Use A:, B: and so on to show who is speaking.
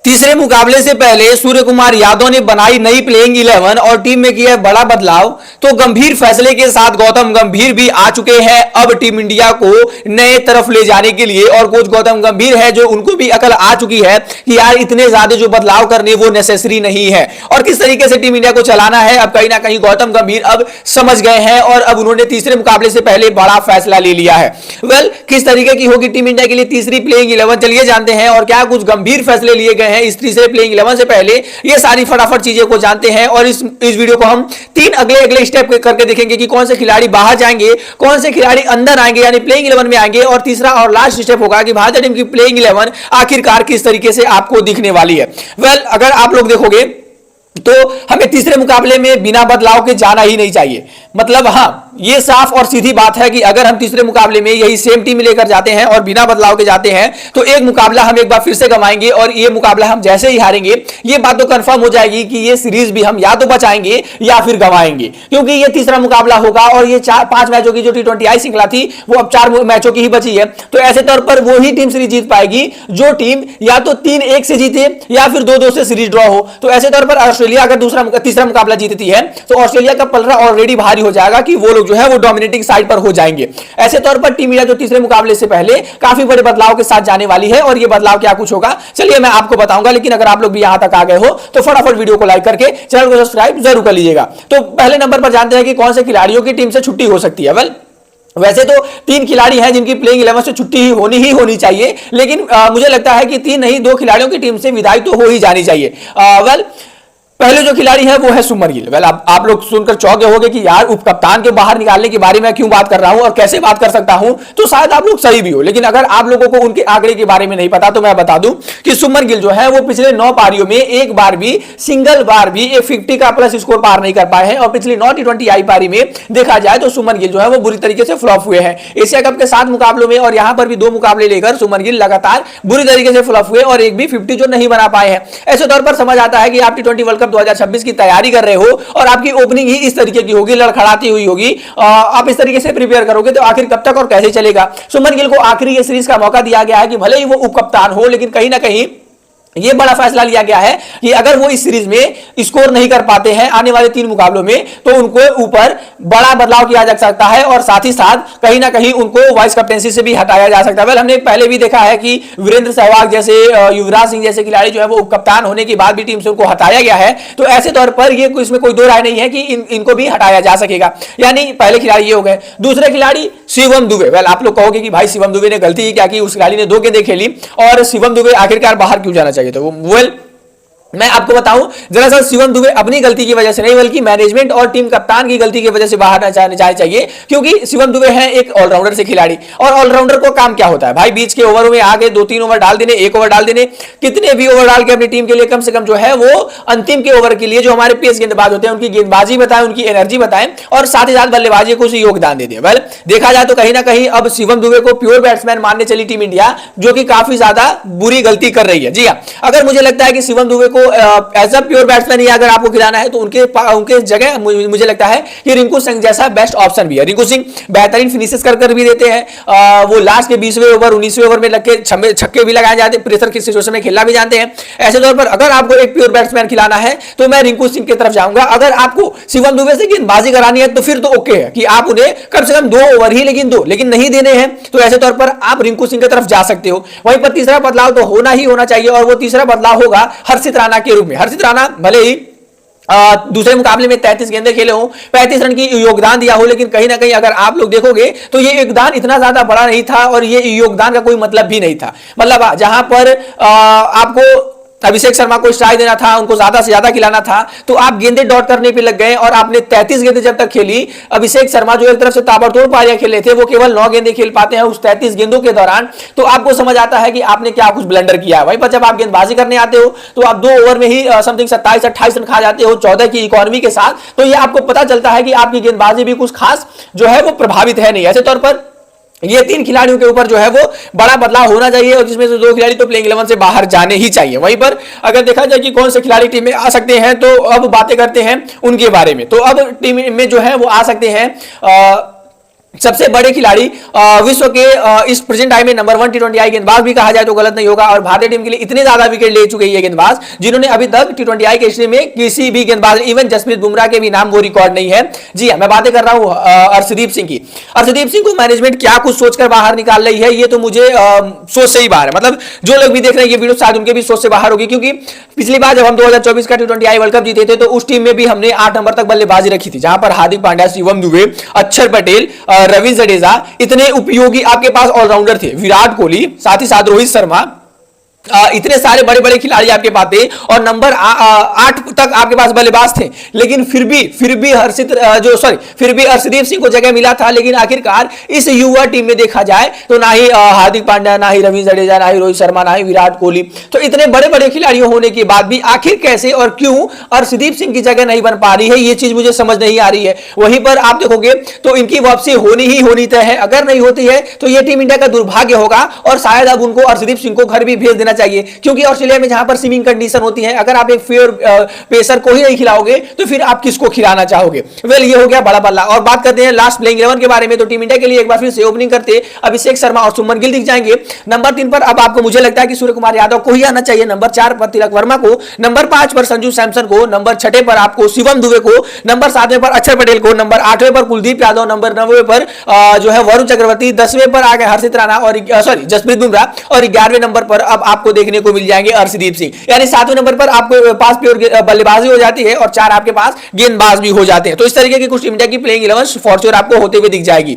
A: तीसरे मुकाबले से पहले सूर्य कुमार यादव ने बनाई नई प्लेइंग 11 और टीम में किया बड़ा बदलाव। तो गंभीर फैसले के साथ गौतम गंभीर भी आ चुके हैं अब टीम इंडिया को नए तरफ ले जाने के लिए। और कोच गौतम गंभीर है जो उनको भी अकल आ चुकी है कि यार इतने ज्यादा जो बदलाव करने वो नेसेसरी नहीं है और किस तरीके से टीम इंडिया को चलाना है। अब कहीं ना कहीं गौतम गंभीर अब समझ गए हैं और अब उन्होंने तीसरे मुकाबले से पहले बड़ा फैसला ले लिया है। किस तरीके की होगी टीम इंडिया के लिए तीसरी प्लेइंग 11 चलिए जानते हैं और क्या कुछ गंभीर फैसले लिए गए हैं इस तीसरे प्लेइंग 11 से पहले, ये सारी फटाफट चीजें को जानते हैं। और इस वीडियो को हम तीन अगले स्टेप करके देखेंगे कि कौन से खिलाड़ी बाहर जाएंगे, कौन से खिलाड़ी अंदर आएंगे यानी प्लेइंग 11 में आएंगे, और तीसरा और लास्ट स्टेप होगा कि भारतीय टीम की प्लेइंग 11 आखिरकार किस तरीके से आपको दिखने वाली है। अगर आप लोग देखोगे तो हमें तीसरे मुकाबले में बिना बदलाव के जाना ही नहीं चाहिए। मतलब हाँ, ये साफ और सीधी बात है कि अगर हम तीसरे मुकाबले में यही सेम टीम लेकर जाते हैं और बिना बदलाव के जाते हैं तो एक मुकाबला हम एक बार फिर से गंवाएंगे और ये मुकाबला हम जैसे ही हारेंगे ये बात तो कंफर्म हो जाएगी कि ये सीरीज भी हम या तो बचाएंगे या फिर गंवाएंगे, क्योंकि ये तीसरा मुकाबला होगा और ये 4-5 मैचों की जो T20I श्रृंखला थी वो अब 4 मैचों की ही बची है। तो ऐसे तौर पर वो ही टीम सीरीज जीत पाएगी जो टीम या तो 3-1 से जीते या फिर 2-2 से सीरीज ड्रॉ हो। तो ऐसे तौर पर ऑस्ट्रेलिया अगर तीसरा मुकाबला जीतती है तो ऑस्ट्रेलिया का पलड़ा ऑलरेडी भारी हो जाएगा कि वो लोग जो है वो डोमिनेटिंग साइड पर हो जाएंगे। ऐसे तौर पर टीम इंडिया जो तीसरे मुकाबले से पहले काफी बड़े बदलाव के साथ जाने वाली है और ये बदलाव क्या कुछ होगा चलिए मैं आपको बताऊंगा। लेकिन अगर आप लोग भी यहां तक आ गए हो तो फटाफट वीडियो को लाइक करके चैनल को सब्सक्राइब जरूर कर लीजिएगा। तो पहले नंबर पर जानते हैं कि कौन से खिलाड़ियों की टीम से छुट्टी हो सकती है। वैसे तो 3 खिलाड़ी हैं जिनकी प्लेइंग 11 से छुट्टी ही होनी चाहिए, लेकिन मुझे लगता है कि 3 नहीं 2 खिलाड़ियों की टीम से विदाई तो हो ही जानी चाहिए। पहले जो खिलाड़ी है वो है सुमन गिल। आप लोग सुनकर चौंक गए होंगे कि यार उपकप्तान के बाहर निकालने के बारे में क्यों बात कर रहा हूं और कैसे बात कर सकता हूं, तो शायद आप लोग सही भी हो। लेकिन अगर आप लोगों को उनके आंकड़े के बारे में नहीं पता तो मैं बता दूं कि सुमन गिल जो है वो पिछले 9 पारियों में एक बार भी सिंगल बार भी 50 का प्लस स्कोर पार नहीं कर पाए हैं। और पिछली 9 T20I पारी में देखा जाए तो सुमन गिल जो है वो बुरी तरीके से फ्लॉप हुए हैं। एशिया कप के 7 मुकाबलों में और यहां पर भी 2 मुकाबले लेकर सुमन गिल लगातार बुरी तरीके से फ्लॉप हुए और एक भी 50 जो नहीं बना पाए हैं। ऐसे तौर पर समझ आता है कि आप T20 वर्ल्ड कप 2026 की तैयारी कर रहे हो और आपकी ओपनिंग ही इस तरीके की होगी, लड़खड़ाती हुई होगी। आप इस तरीके से प्रिपेयर करोगे तो आखिर कब तक और कैसे चलेगा। सुमन गिल को आखिरी ये सीरीज का मौका दिया गया है कि भले ही वो उपकप्तान हो, लेकिन कहीं ना कहीं ये बड़ा फैसला लिया गया है कि अगर वो इस सीरीज में स्कोर नहीं कर पाते हैं आने वाले 3 मुकाबलों में तो उनको ऊपर बड़ा बदलाव किया जा सकता है और साथ ही साथ कहीं ना कहीं उनको वाइस कैप्टेंसी से भी हटाया जा सकता है। हमने पहले भी देखा है कि वीरेंद्र सहवाग जैसे, युवराज सिंह जैसे खिलाड़ी जो है वो उपकप्तान होने के बाद भी टीम से उनको हटाया गया है। तो ऐसे तौर पर ये इसमें कोई दो राय नहीं है कि इनको भी हटाया जा सकेगा। यानी पहले खिलाड़ी ये हो गए। दूसरे खिलाड़ी शिवम दुबे। आप लोग कहोगे कि भाई शिवम दुबे ने गलती क्या की, उस खिलाड़ी ने 2 गेंदें खेली और शिवम दुबे आखिरकार बाहर क्यों जाना चाहिए। तो मैं आपको बताऊं, दरअसल शिवम दुबे अपनी गलती की वजह से नहीं बल्कि मैनेजमेंट और टीम कप्तान की गलती की वजह से बाहर न जाने चाहिए, क्योंकि शिवम दुबे हैं एक ऑलराउंडर से खिलाड़ी और ऑलराउंडर को काम क्या होता है भाई, बीच के ओवरों में आगे 2-3 ओवर डाल देने, 1 ओवर डाल देने, कितने भी ओवर डाल के अपनी टीम के लिए कम से कम जो है वो अंतिम के ओवर के लिए जो हमारे पेस गेंदबाज होते हैं उनकी गेंदबाजी बताएं, उनकी एनर्जी बताएं और साथ ही साथ बल्लेबाजी को योगदान दे दें। देखा जाए तो कहीं ना कहीं अब शिवम दुबे को प्योर बैट्समैन मानने चली टीम इंडिया, जो कि काफी ज्यादा बुरी गलती कर रही है। जी हाँ, अगर मुझे लगता है कि शिवम दुबे को एज अ प्योर बैट्समैन ही अगर आपको खिलाना है तो उनके जगह मुझे लगता है कि रिंकू सिंह जैसा बेस्ट ऑप्शन भी है। रिंकू सिंह बेहतरीन फिनिशेस कर भी देते हैं, वो लास्ट के 20वें ओवर 19वें ओवर में लग के छक्के भी लगाए जाते हैं, प्रेशर की सिचुएशन में खेलना भी जानते हैं। ऐसे तौर पर अगर आपको एक प्योर बैट्समैन खिलाना है तो मैं रिंकू सिंह की तरफ जाऊंगा। अगर आपको शिवम दुबे से गेंदबाजी करानी है तो फिर तो ओके है कि आप उन्हें कम से कम 2 ओवर ही लेकिन नहीं देने हैं, तो ऐसे तौर पर आप रिंकू सिंह की तरफ जा सकते हो। वहीं पर तीसरा बदलाव तो होना चाहिए और वो तीसरा बदलाव होगा हर्षित राणा के रूप में। हर्षित राणा भले ही दूसरे मुकाबले में 33 गेंदें खेले हो, 35 रन की योगदान दिया हो, लेकिन कहीं ना कहीं अगर आप लोग देखोगे तो ये योगदान इतना ज्यादा बड़ा नहीं था और ये योगदान का कोई मतलब भी नहीं था। मतलब जहां पर आपको अभिषेक शर्मा को स्ट्राइक देना था, उनको ज्यादा से ज्यादा खिलाना था, तो आप गेंदें डॉट करने पे लग गए और आपने 33 गेंदें जब तक खेली। अभिषेक शर्मा जो एक तरफ से ताबड़तोड़ पारियां खेले थे वो केवल 9 गेंदें खेल पाते हैं उस 33 गेंदों के दौरान। तो आपको समझ आता है कि आपने क्या कुछ ब्लंडर किया है। वहीं पर जब आप गेंदबाजी करने आते हो तो आप 2 ओवर में ही समथिंग 27-28 रन खा जाते हो 14 की इकोनॉमी के साथ। तो ये आपको पता चलता है कि आपकी गेंदबाजी भी कुछ खास जो है वो प्रभावित है नहीं। ऐसे तौर पर ये 3 खिलाड़ियों के ऊपर जो है वो बड़ा बदलाव होना चाहिए और जिसमें से 2 खिलाड़ी तो प्लेइंग 11 से बाहर जाने ही चाहिए। वहीं पर अगर देखा जाए कि कौन से खिलाड़ी टीम में आ सकते हैं तो अब बातें करते हैं उनके बारे में। तो अब टीम में जो है वो आ सकते हैं सबसे बड़े खिलाड़ी विश्व के इस प्रेजेंट टाइम में नंबर 1 टी20 गेंदबाज भी कहा जाए तो गलत नहीं होगा। और भारतीय टीम के लिए इतने ज्यादा विकेट ले चुके हैं ये गेंदबाज, जिन्होंने अभी तक टी20 के हिस्ट्री में किसी भी गेंदबाज, इवन जसप्रीत बुमराह के भी नाम वो रिकॉर्ड नहीं है। जी हां, मैं बातें कर रहा हूं अर्शदीप सिंह की। अर्शदीप सिंह को मैनेजमेंट क्या कुछ सोचकर बाहर निकाल रही है, ये तो मुझे सोच से ही बाहर है। मतलब जो लोग भी देख रहे हैं ये वीडियो शायद उनके भी सोच से बाहर होगी, क्योंकि पिछली बार जब हम 2024 का टी20 वर्ल्ड कप जीते थे तो उस टीम में भी हमने 8 नंबर तक बल्लेबाजी रखी थी, जहां पर हार्दिक पांड्या, शिवम दुबे, अक्षर पटेल, रविंद्र जडेजा, इतने उपयोगी आपके पास ऑलराउंडर थे, विराट कोहली, साथ ही साथ रोहित शर्मा, इतने सारे बड़े बड़े खिलाड़ी आपके पास थे और नंबर 8 तक आपके पास बल्लेबाज थे। लेकिन फिर भी अर्शदीप सिंह को जगह मिला था। लेकिन आखिरकार इस युवा टीम में देखा जाए तो ना ही हार्दिक पांड्या, ना ही रविंद्र जडेजा, ना ही रोहित शर्मा, ना ही विराट कोहली, तो इतने बड़े बड़े खिलाड़ी होने के बाद भी आखिर कैसे और क्यों अर्शदीप सिंह की जगह नहीं बन पा रही है, ये चीज मुझे समझ नहीं आ रही है। वहीं पर आप देखोगे तो इनकी वापसी होनी ही होनी तय है। अगर नहीं होती है तो यह टीम इंडिया का दुर्भाग्य होगा और शायद अब उनको अर्शदीप सिंह को घर भी भेज देना चाहिए, क्योंकि ऑस्ट्रेलिया में जहां पर स्विमिंग कंडीशन होती है, अगर आप एक फेयर पेसर को ही नहीं खिलाओगे तो फिर आप किसको खिलाना चाहोगे। वेल, ये हो गया बड़ा बल्ला। और बात करते हैं लास्ट प्लेइंग 11 के बारे में, तो टीम इंडिया के लिए एक बार फिर से ओपनिंग करते अभिषेक शर्मा और सुमन गिल दिख जाएंगे। नंबर 3 पर अब आपको मुझे लगता है कि सूर्य कुमार यादव को ही आना चाहिए, नंबर 4 पर तिलक वर्मा को, नंबर 5 पर संजू सैमसन को, नंबर 6 पर आपको शिवम दुबे को, नंबर 7 पर अक्षर पटेल को, नंबर 8 पर कुलदीप यादव, नंबर 9 पर जो है वरुण चक्रवर्ती, 10वें पर आ गए हर्षित राणा और जसप्रीत बुमराह, और 11वें नंबर पर अब आपको देखने को मिल जाएंगे अर्शदीप सिंह। यानी 7वें नंबर पर आपके पास प्योर बल्लेबाजी हो जाती है और 4 आपके पास गेंदबाज भी हो जाते हैं। तो इस तरीके की कुछ इंडिया की प्लेइंग 11 फॉर श्योर आपको होते हुए दिख जाएगी।